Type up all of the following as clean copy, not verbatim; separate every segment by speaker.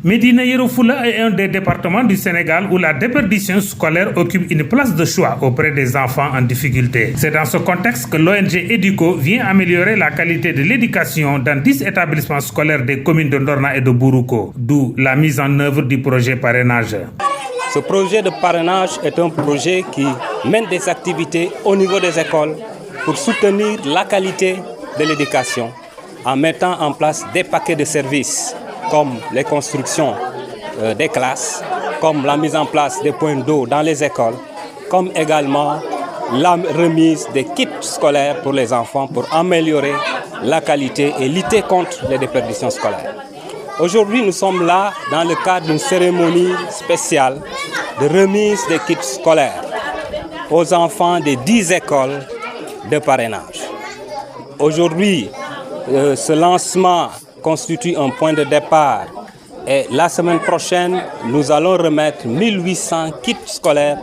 Speaker 1: Médina Yoro Foulah est un des départements du Sénégal où la déperdition scolaire occupe une place de choix auprès des enfants en difficulté. C'est dans ce contexte que l'ONG EDUCO vient améliorer la qualité de l'éducation dans 10 établissements scolaires des communes de Ndorna et de Bourouko, d'où la mise en œuvre du projet parrainage.
Speaker 2: Ce projet de parrainage est un projet qui mène des activités au niveau des écoles pour soutenir la qualité de l'éducation en mettant en place des paquets de services comme les constructions des classes, comme la mise en place des points d'eau dans les écoles, comme également la remise des kits scolaires pour les enfants pour améliorer la qualité et lutter contre les déperditions scolaires. Aujourd'hui, nous sommes là dans le cadre d'une cérémonie spéciale de remise des kits scolaires aux enfants des 10 écoles de parrainage. Aujourd'hui, ce lancement constitue un point de départ et la semaine prochaine, nous allons remettre 1800 kits scolaires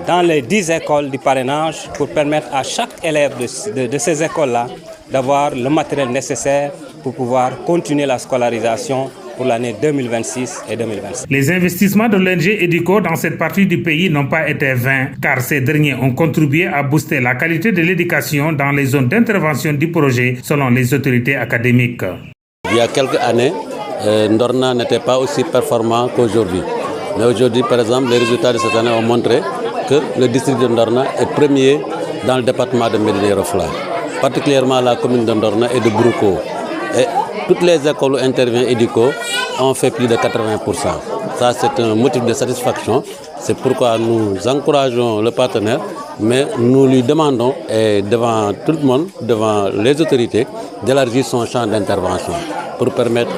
Speaker 2: dans les 10 écoles du parrainage pour permettre à chaque élève de ces écoles-là d'avoir le matériel nécessaire pour pouvoir continuer la scolarisation pour l'année 2026 et 2027.
Speaker 1: Les investissements de l'ONG EDUCO dans cette partie du pays n'ont pas été vains, car ces derniers ont contribué à booster la qualité de l'éducation dans les zones d'intervention du projet, selon les autorités académiques.
Speaker 3: Il y a quelques années, Ndorna n'était pas aussi performant qu'aujourd'hui. Mais aujourd'hui, par exemple, les résultats de cette année ont montré que le district de Ndorna est premier dans le département de Médina Yoro Foulah, particulièrement la commune de Ndorna et de Bourouko. Et toutes les écoles où intervient EDUCO ont fait plus de 80%. Ça, c'est un motif de satisfaction. C'est pourquoi nous encourageons le partenaire, mais nous lui demandons, et devant tout le monde, devant les autorités, d'élargir son champ d'intervention pour permettre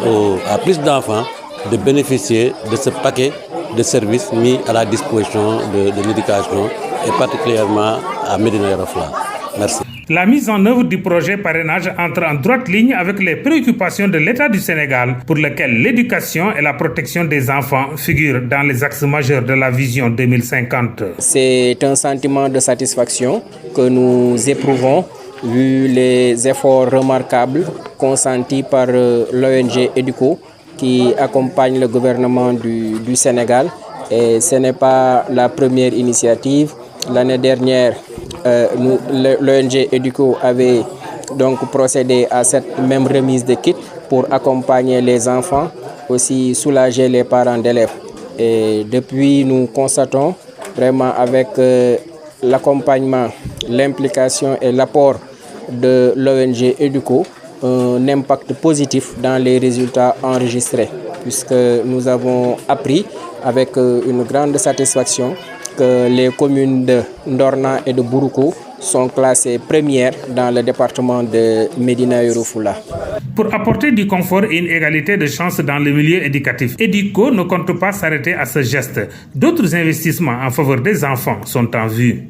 Speaker 3: à plus d'enfants de bénéficier de ce paquet de services mis à la disposition de l'éducation et particulièrement à Médina Yoro Foulah. Merci.
Speaker 1: La mise en œuvre du projet parrainage entre en droite ligne avec les préoccupations de l'État du Sénégal, pour lequel l'éducation et la protection des enfants figurent dans les axes majeurs de la vision 2050.
Speaker 4: C'est un sentiment de satisfaction que nous éprouvons vu les efforts remarquables consentis par l'ONG EDUCO qui accompagne le gouvernement du Sénégal. Et ce n'est pas la première initiative. L'année dernière, l'ONG EDUCO avait donc procédé à cette même remise de kits pour accompagner les enfants, aussi soulager les parents d'élèves. Et depuis, nous constatons vraiment avec l'accompagnement, l'implication et l'apport de l'ONG EDUCO un impact positif dans les résultats enregistrés, puisque nous avons appris avec une grande satisfaction que les communes de Ndorna et de Bourouko sont classées premières dans le département de Médina Yoro Foulah.
Speaker 1: Pour apporter du confort et une égalité de chance dans le milieu éducatif, EDUCO ne compte pas s'arrêter à ce geste. D'autres investissements en faveur des enfants sont en vue.